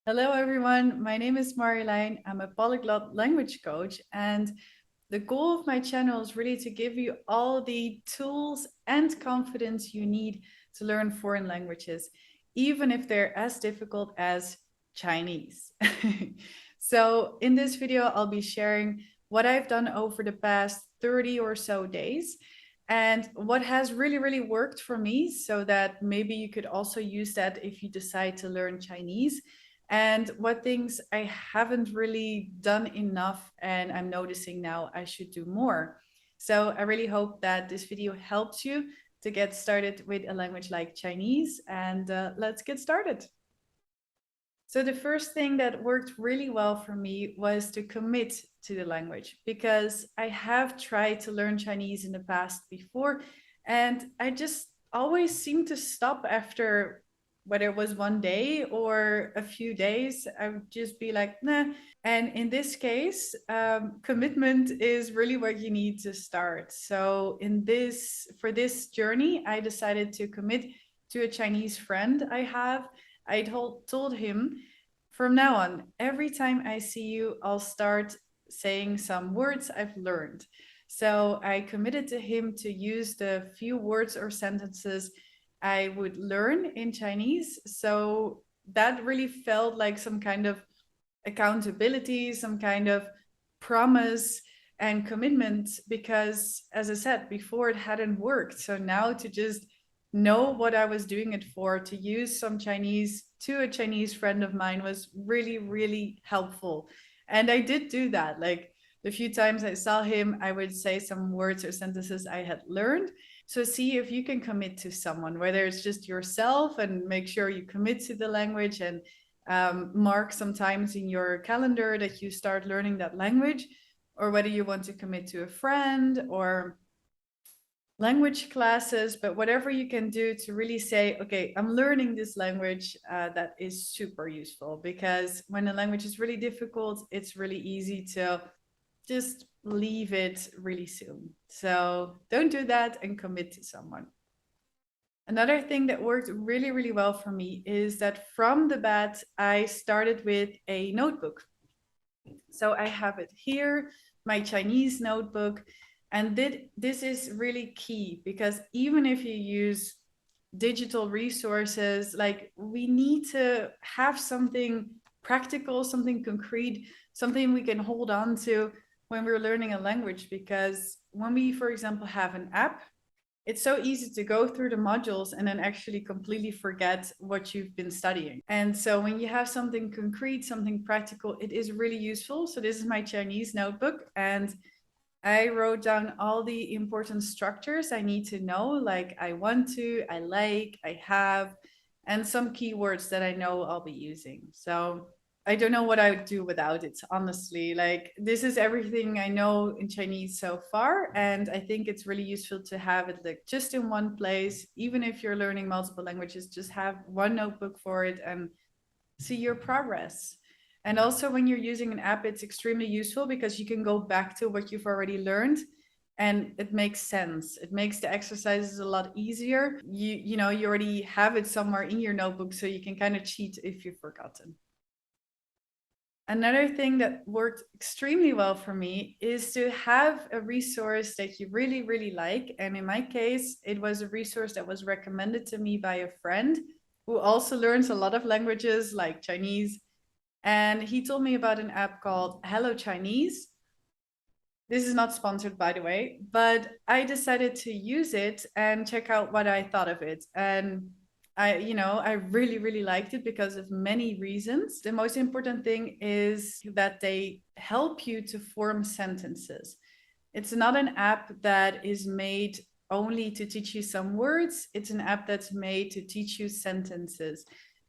Hello, everyone. My name is Marjolein. I'm a polyglot language coach, and the goal of my channel is really to give you all the tools and confidence you need to learn foreign languages, even if they're as difficult as Chinese. So in this video, I'll be sharing what I've done over the past 30 or so days and what has really worked for me, so that maybe you could also use that if you decide to learn Chinese, and what things I haven't really done enough and I'm noticing now I should do more. So I really hope that this video helps you to get started with a language like Chinese, and let's get started. So the first thing that worked really well for me was to commit to the language, because I have tried to learn Chinese in the past before, and I just always seem to stop after, whether it was one day or a few days. I would just be like, nah. And in this case, commitment is really what you need to start. So for this journey, I decided to commit to a Chinese friend I have. I told him, from now on, every time I see you, I'll start saying some words I've learned. So I committed to him to use the few words or sentences I would learn in Chinese. So that really felt like some kind of accountability, some kind of promise and commitment, because as I said before, it hadn't worked. So now to just know what I was doing it for, to use some Chinese to a Chinese friend of mine, was really helpful. And I did do that. Like the few times I saw him, I would say some words or sentences I had learned. So see if you can commit to someone, whether it's just yourself, and make sure you commit to the language, and mark some times in your calendar that you start learning that language, or whether you want to commit to a friend or language classes, but whatever you can do to really say, okay, I'm learning this language, that is super useful, because when a language is really difficult, it's really easy to just leave it really soon. So don't do that and commit to someone. Another thing that worked really well for me is that from the bat, I started with a notebook. So I have it here, my Chinese notebook. And this is really key, because even if you use digital resources, like, we need to have something practical, something concrete, something we can hold on to when we're learning a language. Because when we, for example, have an app, it's so easy to go through the modules and then actually completely forget what you've been studying. And so when you have something concrete, something practical, it is really useful. So this is my Chinese notebook, and I wrote down all the important structures I need to know, like I want to, I like, I have, and some keywords that I know I'll be using. So I don't know what I would do without it, honestly. Like, this is everything I know in Chinese so far, and I think it's really useful to have it like just in one place. Even if you're learning multiple languages, just have one notebook for it and see your progress. And also, when you're using an app, it's extremely useful because you can go back to what you've already learned, and it makes sense. It makes the exercises a lot easier. You know, you already have it somewhere in your notebook, so you can kind of cheat if you've forgotten. Another thing that worked extremely well for me is to have a resource that you really like. And in my case, it was a resource that was recommended to me by a friend who also learns a lot of languages like Chinese. And he told me about an app called Hello Chinese. This is not sponsored, by the way, but I decided to use it and check out what I thought of it. And I really liked it because of many reasons. The most important thing is that they help you to form sentences. It's not an app that is made only to teach you some words. It's an app that's made to teach you sentences.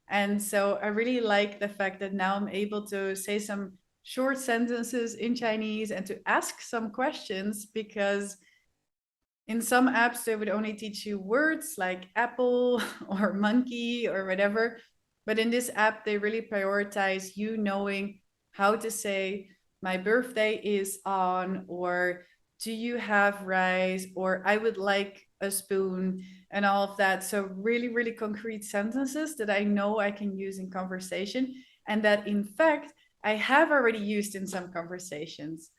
And so I really like the fact that now I'm able to say some short sentences in Chinese and to ask some questions, because in some apps, they would only teach you words like apple or monkey or whatever. But in this app, they really prioritize you knowing how to say my birthday is on, or do you have rice, or I would like a spoon, and all of that. So really, really concrete sentences that I know I can use in conversation, and that in fact I have already used in some conversations.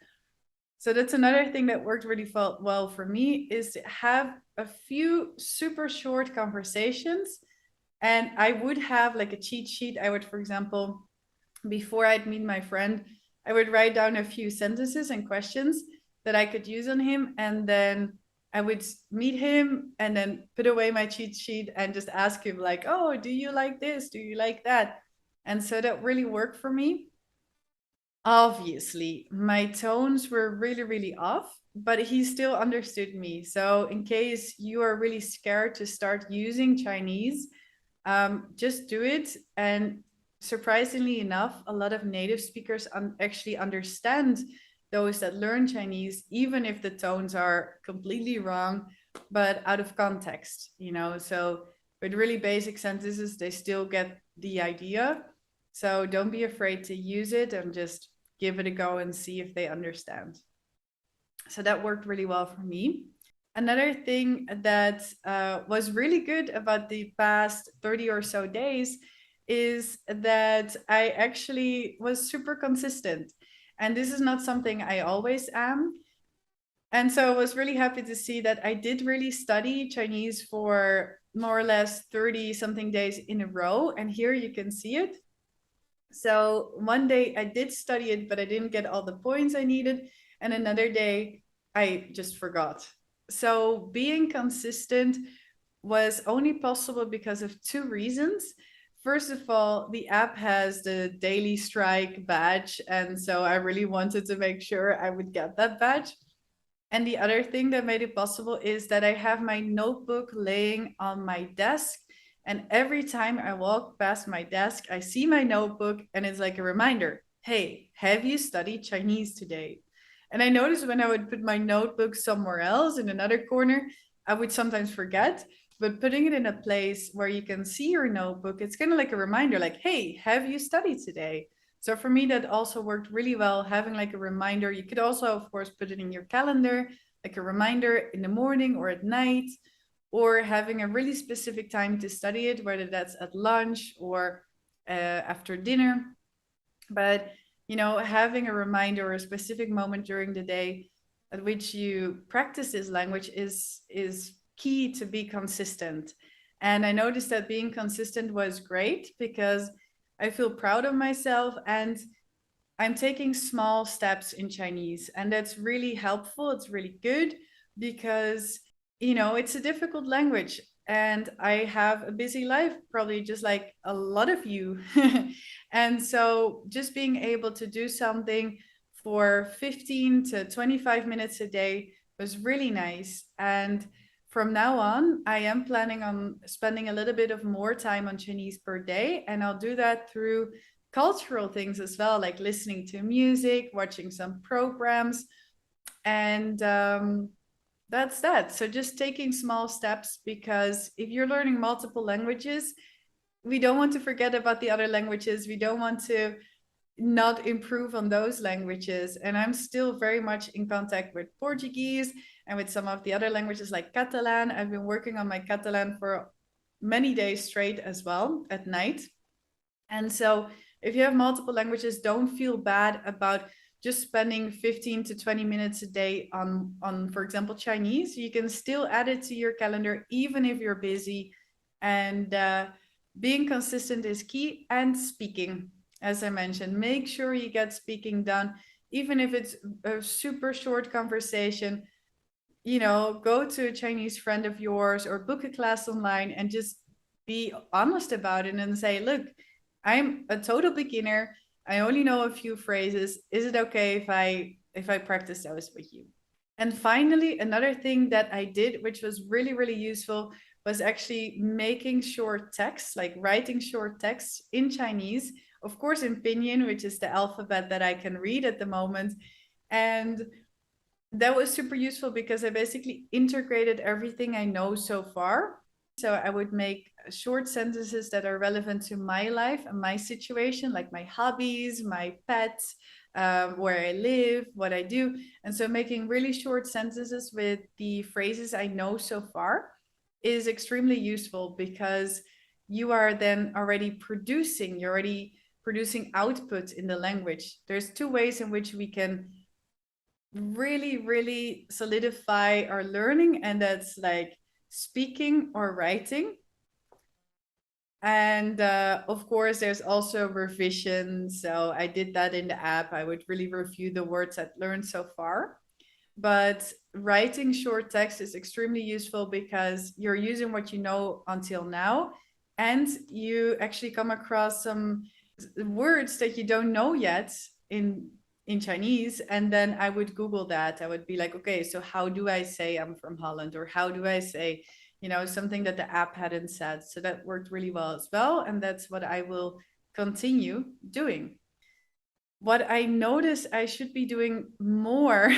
So that's another thing that worked really well for me, is to have a few super short conversations. And I would have like a cheat sheet. I would, for example, before I'd meet my friend, I would write down a few sentences and questions that I could use on him. And then I would meet him and then put away my cheat sheet and just ask him, like, oh, do you like this? Do you like that? And so that really worked for me. Obviously, my tones were really, really off, but he still understood me. So, in case you are really scared to start using Chinese, just do it. And surprisingly enough, a lot of native speakers actually understand those that learn Chinese, even if the tones are completely wrong, but out of context, you know. So, with really basic sentences, they still get the idea. So, don't be afraid to use it and just give it a go and see if they understand. So, that worked really well for me. Another thing that was really good about the past 30 or so days is that I actually was super consistent. And this is not something I always am. And so I was really happy to see that I did really study Chinese for more or less 30 something days in a row. And here you can see it. So one day I did study it, but I didn't get all the points I needed. And another day I just forgot. So being consistent was only possible because of two reasons. First of all, the app has the daily strike badge. And so I really wanted to make sure I would get that badge. And the other thing that made it possible is that I have my notebook laying on my desk. And every time I walk past my desk, I see my notebook and it's like a reminder, hey, have you studied Chinese today? And I noticed when I would put my notebook somewhere else in another corner, I would sometimes forget. But putting it in a place where you can see your notebook, it's kind of like a reminder, like, hey, have you studied today? So for me, that also worked really well, having like a reminder. You could also, of course, put it in your calendar, like a reminder in the morning or at night, or having a really specific time to study it, whether that's at lunch or after dinner. But, you know, having a reminder or a specific moment during the day at which you practice this language is key to be consistent. And I noticed that being consistent was great because I feel proud of myself, and I'm taking small steps in Chinese, and that's really helpful. It's really good because, you know, it's a difficult language, and I have a busy life, probably just like a lot of you. And so just being able to do something for 15 to 25 minutes a day was really nice. And from now on, I am planning on spending a little bit of more time on Chinese per day, and I'll do that through cultural things as well, like listening to music, watching some programs, and that's that. So just taking small steps, because if you're learning multiple languages, we don't want to forget about the other languages. We don't want to not improve on those languages. And I'm still very much in contact with Portuguese and with some of the other languages like Catalan. I've been working on my Catalan for many days straight as well at night. And so if you have multiple languages, don't feel bad about just spending 15 to 20 minutes a day on for example, Chinese. You can still add it to your calendar, even if you're busy. And being consistent is key. And speaking, as I mentioned, make sure you get speaking done, even if it's a super short conversation. You know, go to a Chinese friend of yours or book a class online and just be honest about it and say, look, I'm a total beginner. I only know a few phrases. Is it okay if I practice those with you? And finally, another thing that I did, which was really, really useful, was actually making short texts, like writing short texts in Chinese, of course, in Pinyin, which is the alphabet that I can read at the moment. And that was super useful because I basically integrated everything I know so far. So I would make short sentences that are relevant to my life and my situation, like my hobbies, my pets, where I live, what I do. And so making really short sentences with the phrases I know so far is extremely useful, because you are then already producing, you're already producing output in the language. There's two ways in which we can really, really solidify our learning, and that's like speaking or writing. And of course, there's also revision. So I did that in the app. I would really review the words I've learned so far. But writing short text is extremely useful because you're using what you know until now, and you actually come across some words that you don't know yet in Chinese. And then I would Google that. I would be like, okay, so how do I say I'm from Holland? Or how do I say, something that the app hadn't said? So that worked really well as well. And that's what I will continue doing. What I notice I should be doing more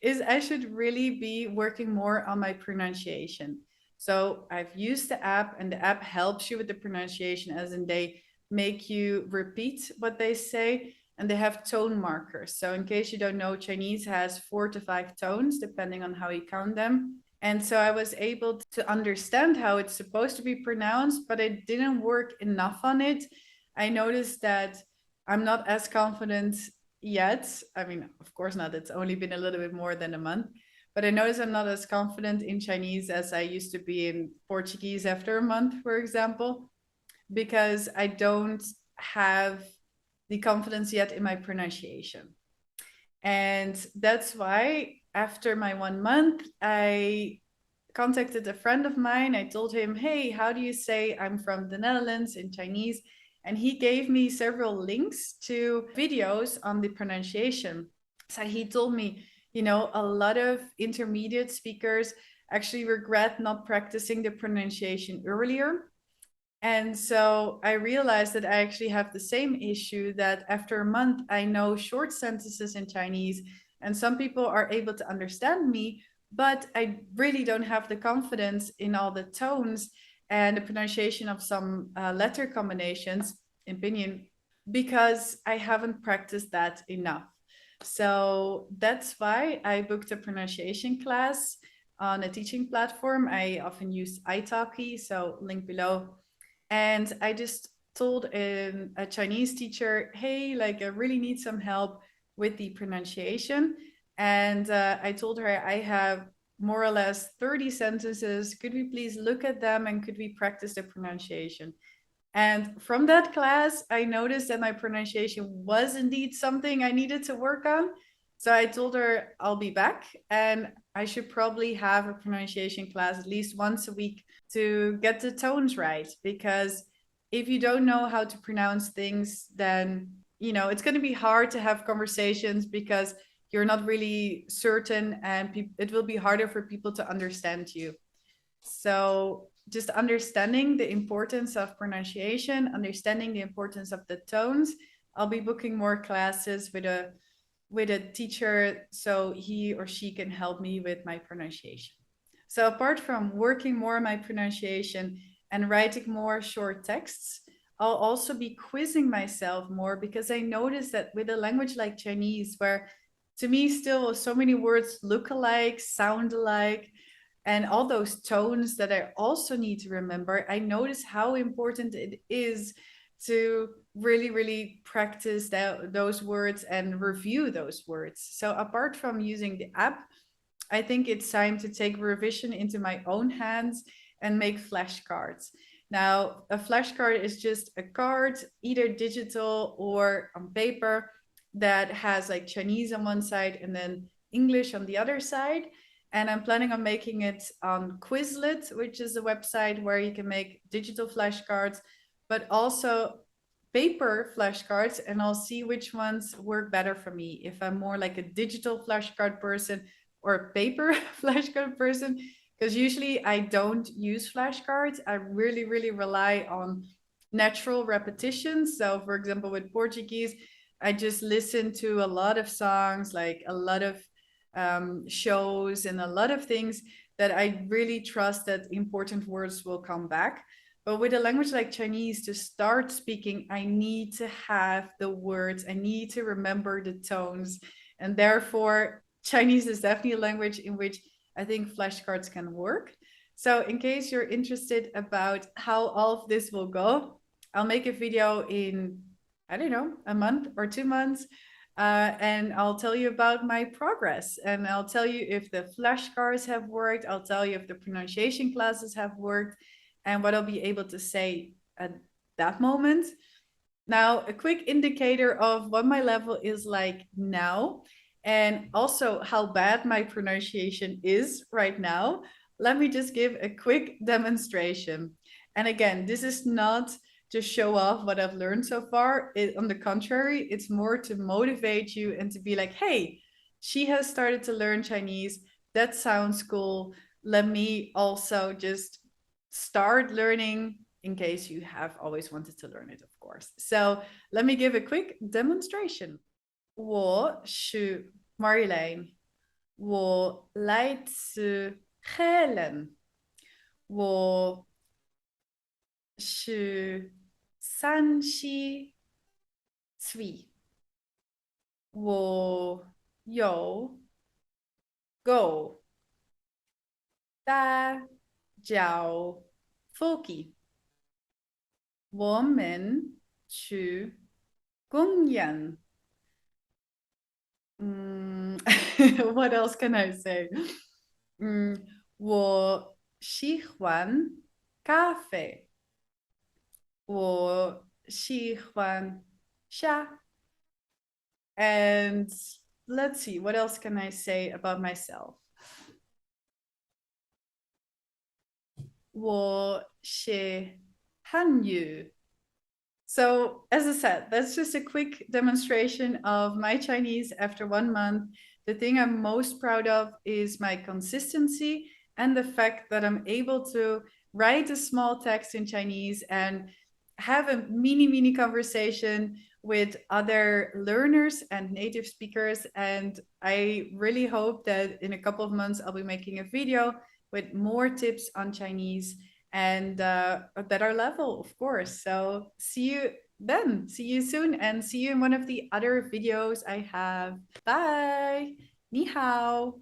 is I should really be working more on my pronunciation. So I've used the app, and the app helps you with the pronunciation, as in they make you repeat what they say, and they have tone markers. So in case you don't know, Chinese has 4 to 5 tones depending on how you count them. And so I was able to understand how it's supposed to be pronounced, but I didn't work enough on it. I noticed that I'm not as confident yet. I mean, of course not. It's only been a little bit more than a month. But I notice I'm not as confident in Chinese as I used to be in Portuguese after a month, for example, because I don't have the confidence yet in my pronunciation. And that's why after my 1 month, I contacted a friend of mine. I told him, hey, how do you say I'm from the Netherlands in Chinese? And he gave me several links to videos on the pronunciation. So he told me, a lot of intermediate speakers actually regret not practicing the pronunciation earlier. And so I realized that I actually have the same issue, that after a month, I know short sentences in Chinese, and some people are able to understand me, but I really don't have the confidence in all the tones and the pronunciation of some letter combinations, in Pinyin, because I haven't practiced that enough. So that's why I booked a pronunciation class on a teaching platform. I often use italki, so link below. And I just told a Chinese teacher, hey, like I really need some help with the pronunciation. And I told her I have more or less 30 sentences. Could we please look at them, and could we practice the pronunciation? And from that class, I noticed that my pronunciation was indeed something I needed to work on. So I told her I'll be back, and I should probably have a pronunciation class at least once a week to get the tones right. Because if you don't know how to pronounce things, then, it's going to be hard to have conversations, because you're not really certain, and it will be harder for people to understand you. So just understanding the importance of pronunciation, understanding the importance of the tones. I'll be booking more classes with a teacher, so he or she can help me with my pronunciation. So apart from working more on my pronunciation and writing more short texts, I'll also be quizzing myself more, because I noticed that with a language like Chinese, where to me still so many words look alike, sound alike, and all those tones that I also need to remember, I notice how important it is to really, really practice those words and review those words. So apart from using the app, I think it's time to take revision into my own hands and make flashcards. Now, a flashcard is just a card, either digital or on paper, that has like Chinese on one side and then English on the other side. And I'm planning on making it on Quizlet, which is a website where you can make digital flashcards, but also paper flashcards. And I'll see which ones work better for me. If I'm more like a digital flashcard person or a paper flashcard person, because usually I don't use flashcards. I really, really rely on natural repetitions. So for example, with Portuguese, I just listen to a lot of songs, like a lot of shows and a lot of things that I really trust that important words will come back. But with a language like Chinese, to start speaking, I need to have the words, I need to remember the tones. And therefore, Chinese is definitely a language in which I think flashcards can work. So, in case you're interested about how all of this will go, I'll make a video in, I don't know, a month or 2 months. And I'll tell you about my progress. And I'll tell you if the flashcards have worked. I'll tell you if the pronunciation classes have worked and what I'll be able to say at that moment. Now, a quick indicator of what my level is like now, and also how bad my pronunciation is right now. Let me just give a quick demonstration. And again, this is not to show off what I've learned so far. On the contrary, it's more to motivate you and to be like, hey, she has started to learn Chinese. That sounds cool. Let me also just start learning in case you have always wanted to learn it, of course. So let me give a quick demonstration. 我是 Marjolein. 我来自荷兰。我是37。我有狗，它叫 Foki。我们去公园。what else can I say? 我喜欢咖啡。我喜欢虾。And let's see, what else can I say about myself? 我学汉语。So, as I said, that's just a quick demonstration of my Chinese after 1 month. The thing I'm most proud of is my consistency and the fact that I'm able to write a small text in Chinese and have a mini conversation with other learners and native speakers. And I really hope that in a couple of months, I'll be making a video with more tips on Chinese and a better level, of course. So see you then. See you soon and see you in one of the other videos I have. Bye. Ni hao.